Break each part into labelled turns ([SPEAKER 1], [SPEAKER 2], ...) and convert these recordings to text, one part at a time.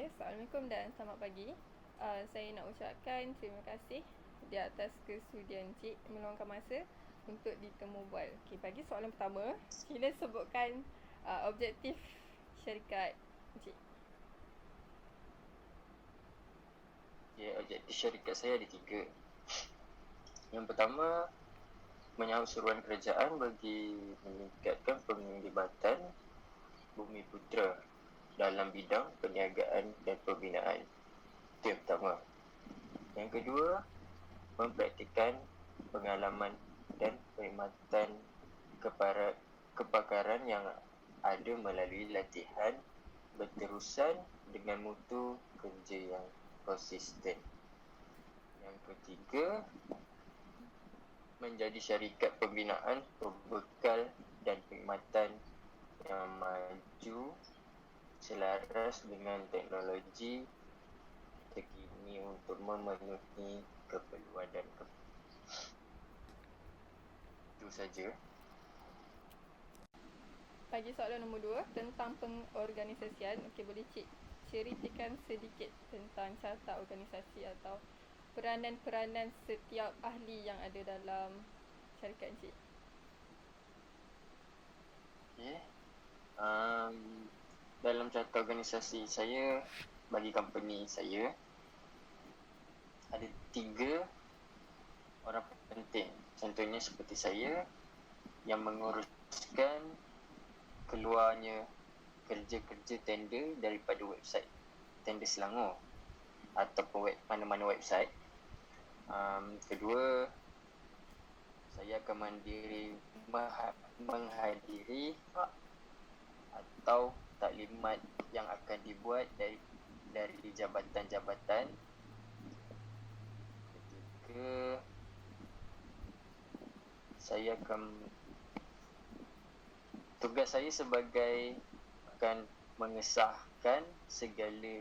[SPEAKER 1] Okay, Assalamualaikum dan selamat pagi. Saya nak ucapkan terima kasih di atas kesudian Cik meluangkan masa untuk ditemu bual. Okay, bagi soalan pertama, sila sebutkan objektif syarikat Cik.
[SPEAKER 2] Okay, objektif syarikat saya ada 3. Yang pertama, menyahut seruan kerajaan bagi meningkatkan penglibatan Bumiputera dalam bidang perniagaan dan pembinaan. Itu yang pertama. Yang kedua, mempraktikkan pengalaman dan perkhidmatan kepakaran yang ada melalui latihan berterusan dengan mutu kerja yang konsisten. Yang ketiga, menjadi syarikat pembinaan berbekal dan perkhidmatan yang maju selaras dengan teknologi terkini untuk memenuhi keperluan dan itu saja.
[SPEAKER 1] Bagi soalan nombor 2 tentang pengorganisasian, okey, boleh Cik ceritakan sedikit tentang carta organisasi atau peranan-peranan setiap ahli yang ada dalam syarikat Cik.
[SPEAKER 2] Okay. Dalam carta organisasi saya, bagi company saya, ada 3 orang penting. Contohnya seperti saya yang menguruskan keluarnya kerja-kerja tender daripada website tender Selangor ataupun mana-mana website. Kedua, saya akan menghadiri atau taklimat yang akan dibuat dari jabatan-jabatan. Ketiga, tugas saya sebagai akan mengesahkan segala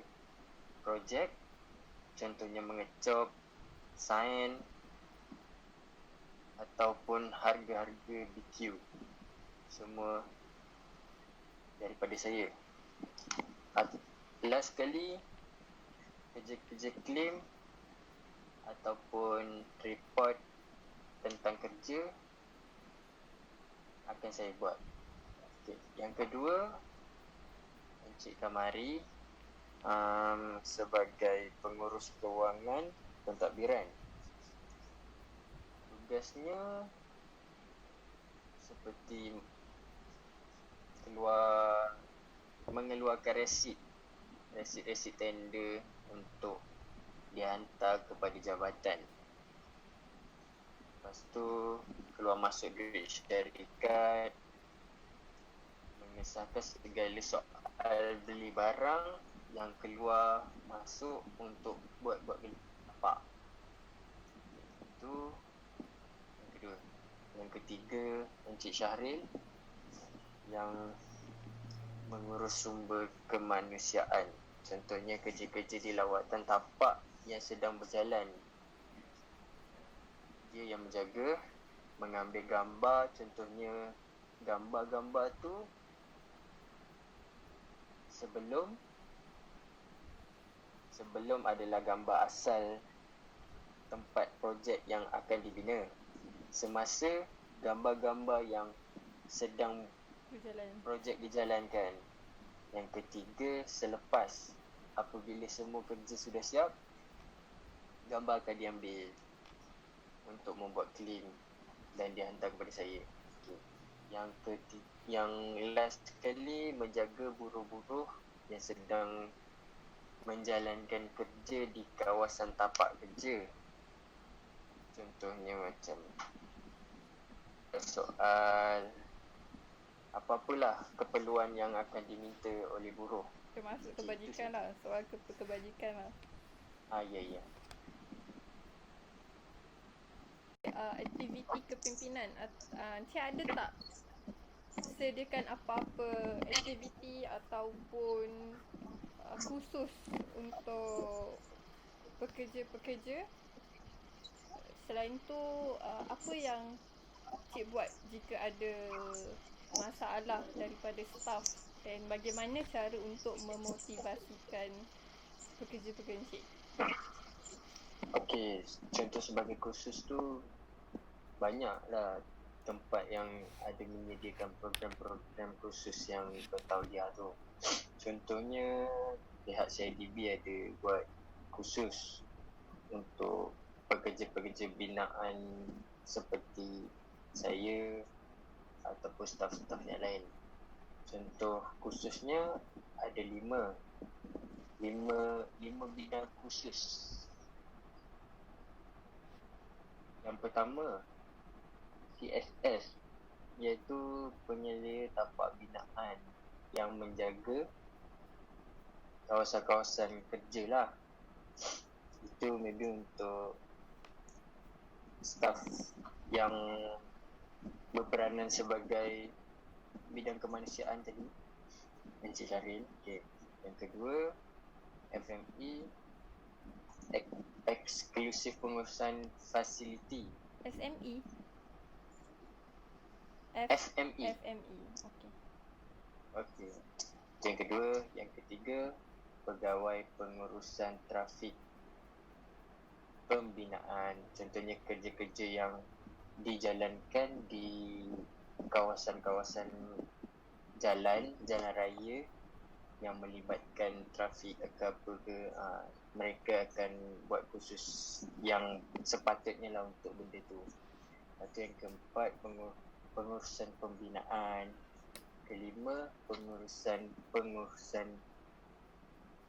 [SPEAKER 2] projek, contohnya mengecop, sign ataupun harga-harga BQ. Semua daripada saya. Last sekali, kerja-kerja claim ataupun report tentang kerja akan saya buat. Okay. Yang kedua, Encik Kamari sebagai pengurus kewangan pentadbiran. Tugasnya seperti mengeluarkan resit tender untuk dihantar kepada jabatan. Lepas tu keluar masuk duit syarikat, mengesahkan segala soal beli barang yang keluar masuk untuk buat beli tapak. Itu yang kedua. Yang ketiga, Encik Syahril yang mengurus sumber kemanusiaan. Contohnya kerja-kerja di lawatan tapak yang sedang berjalan. Dia yang menjaga, mengambil gambar, contohnya gambar-gambar tu sebelum adalah gambar asal tempat projek yang akan dibina. Semasa gambar-gambar yang sedang projek dijalankan. Yang ketiga, selepas apabila semua kerja sudah siap, gambar akan diambil untuk membuat claim dan dihantar kepada saya. Okay. Yang last sekali, menjaga buruh-buruh yang sedang menjalankan kerja di kawasan tapak kerja. Contohnya macam soal apa-apalah keperluan yang akan diminta oleh buruh.
[SPEAKER 1] Termasuk kebajikan lah, soal kebajikan lah.
[SPEAKER 2] Ya.
[SPEAKER 1] Aktiviti kepimpinan, Encik ada tak sediakan apa-apa aktiviti ataupun khusus untuk pekerja-pekerja? Selain tu, apa yang Cik buat jika ada masalah daripada staff, dan bagaimana cara untuk memotivasikan pekerja-pekerja Encik?
[SPEAKER 2] Okey, contoh sebagai kursus tu banyaklah tempat yang ada menyediakan program-program kursus yang bertauliah tu. Contohnya pihak CIDB ada buat khusus untuk pekerja-pekerja binaan seperti saya ataupun staf-staf yang lain. Contoh khususnya ada lima bidang khusus. Yang pertama, CSS, iaitu penyelia tapak binaan yang menjaga kawasan-kawasan kerja lah. Itu maybe untuk staf yang berperanan sebagai bidang kemanusiaan tadi, Encik Syaril. Okay. Yang kedua, FME, eksklusif pengurusan fasiliti.
[SPEAKER 1] SME?
[SPEAKER 2] FME.
[SPEAKER 1] FME, okey.
[SPEAKER 2] Okey. Yang kedua, yang ketiga, pegawai pengurusan trafik pembinaan. Contohnya kerja-kerja yang dijalankan di kawasan-kawasan jalan raya yang melibatkan trafik ke apa ke, mereka akan buat khusus yang sepatutnya lah untuk benda tu. Lepas tu yang keempat, pengurusan pembinaan. Kelima, pengurusan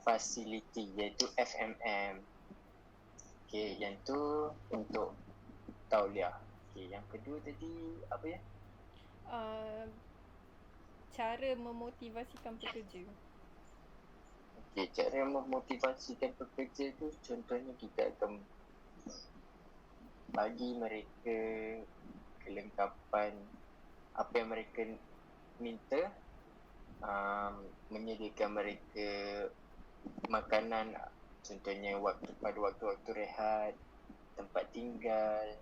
[SPEAKER 2] fasiliti, iaitu FMM. Okey, yang tu untuk tauliah. Okey, yang kedua tadi apa ya?
[SPEAKER 1] Cara memotivasikan pekerja.
[SPEAKER 2] Okey, cara memotivasikan pekerja tu contohnya kita akan bagi mereka kelengkapan apa yang mereka minta, menyediakan mereka makanan, contohnya pada waktu-waktu rehat, tempat tinggal,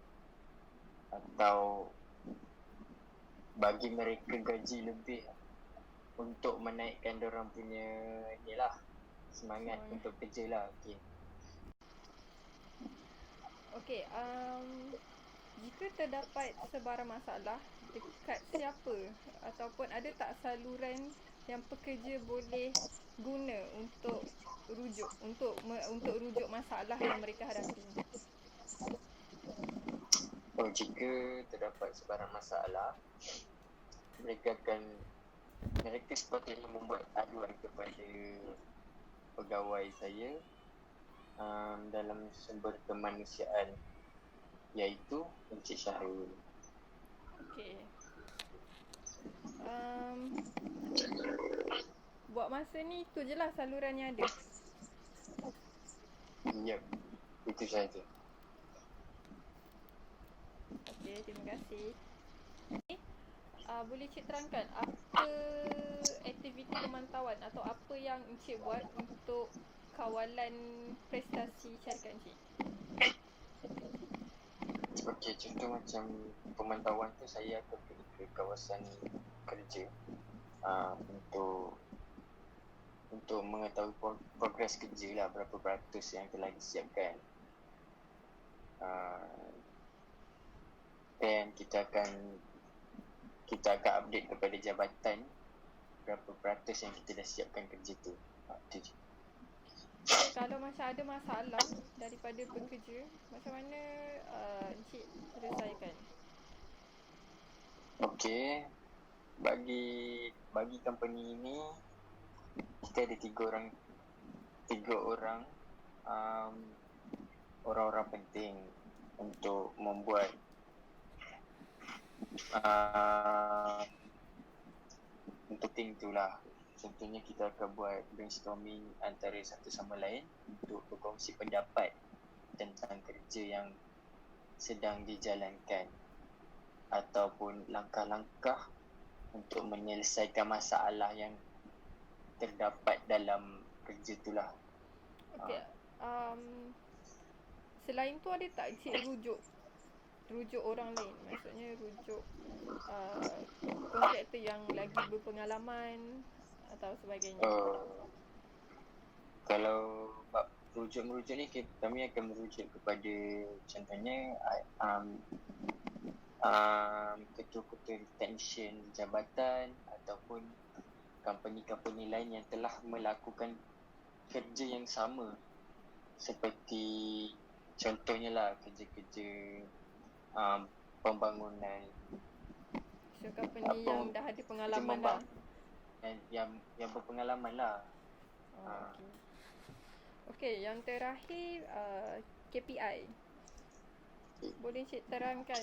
[SPEAKER 2] atau bagi mereka gaji lebih untuk menaikkan dorang punya inilah semangat untuk kerja lah.
[SPEAKER 1] Okey, jika terdapat sebarang masalah, dekat siapa ataupun ada tak saluran yang pekerja boleh guna untuk rujuk masalah yang mereka hadapi?
[SPEAKER 2] Jika terdapat sebarang masalah, mereka sepatutnya membuat aduan kepada pegawai saya dalam sumber kemanusiaan, iaitu Encik Syahrul.
[SPEAKER 1] Okey. Buat masa ni itu je lah saluran yang ada.
[SPEAKER 2] Ya, itu saja.
[SPEAKER 1] Okey, terima kasih. Boleh Cik terangkan apa aktiviti pemantauan atau apa yang Encik buat untuk kawalan prestasi syarikat Encik?
[SPEAKER 2] Okey, contoh macam pemantauan tu saya akan pergi ke kawasan kerja untuk mengetahui progres kerja lah, berapa peratus yang telah disiapkan. Dan kita akan update kepada jabatan berapa peratus yang kita dah siapkan kerja tu. Itu je.
[SPEAKER 1] Kalau macam ada masalah daripada pekerja, macam mana Encik selesaikan?
[SPEAKER 2] Okey, bagi company ini kita ada tiga orang orang-orang penting untuk membuat untuk tim tu lah. Contohnya kita akan buat brainstorming antara satu sama lain untuk berkongsi pendapat tentang kerja yang sedang dijalankan ataupun langkah-langkah untuk menyelesaikan masalah yang terdapat dalam kerja tu lah.
[SPEAKER 1] Okey. Selain tu ada tak Cik rujuk orang lain? Maksudnya rujuk kontraktor yang lagi berpengalaman atau sebagainya.
[SPEAKER 2] Kalau bab merujuk ni kami akan merujuk kepada contohnya ketua-ketua technician jabatan ataupun company-company lain yang telah melakukan kerja yang sama seperti contohnya lah kerja-kerja pembangunan,
[SPEAKER 1] So company yang dah ada pengalaman
[SPEAKER 2] membang-
[SPEAKER 1] lah.
[SPEAKER 2] yang berpengalaman lah.
[SPEAKER 1] Okay. Okay, yang terakhir KPI. Boleh Cik terangkan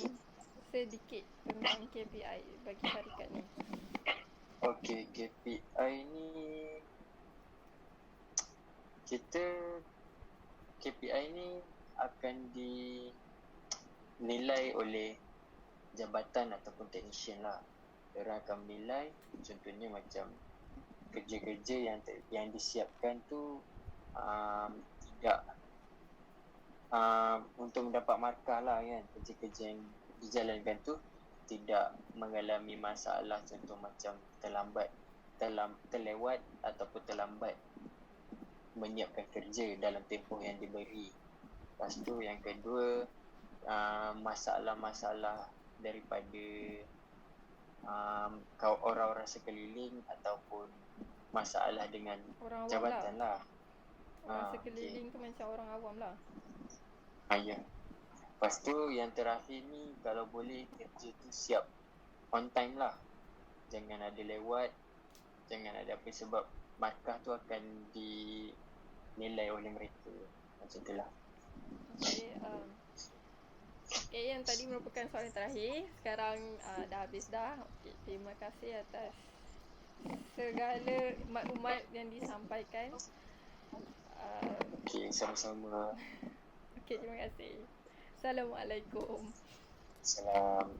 [SPEAKER 1] sedikit tentang KPI bagi syarikat ni?
[SPEAKER 2] Okey, KPI ni KPI ni akan dinilai oleh jabatan ataupun technician lah. Diorang akan menilai contohnya macam kerja-kerja yang disiapkan tu tidak untuk mendapat markah lah kan. Kerja-kerja yang dijalankan tu tidak mengalami masalah, contoh macam terlewat ataupun terlambat menyiapkan kerja dalam tempoh yang diberi. Lepas tu yang kedua, masalah-masalah daripada orang-orang sekeliling ataupun masalah dengan
[SPEAKER 1] Orang awam
[SPEAKER 2] jabatan lah.
[SPEAKER 1] Orang sekeliling tu macam orang awam lah.
[SPEAKER 2] Ya. Lepas tu yang terakhir ni, kalau boleh kerja tu siap on time lah. Jangan ada lewat, jangan ada apa, sebab markah tu akan dinilai oleh mereka. Macam tu lah.
[SPEAKER 1] Okay, yang tadi merupakan soalan terakhir. Sekarang dah habis dah. Okay, terima kasih atas segala maklumat yang disampaikan.
[SPEAKER 2] Okay, sama-sama.
[SPEAKER 1] Okay, terima kasih. Assalamualaikum.
[SPEAKER 2] Salam.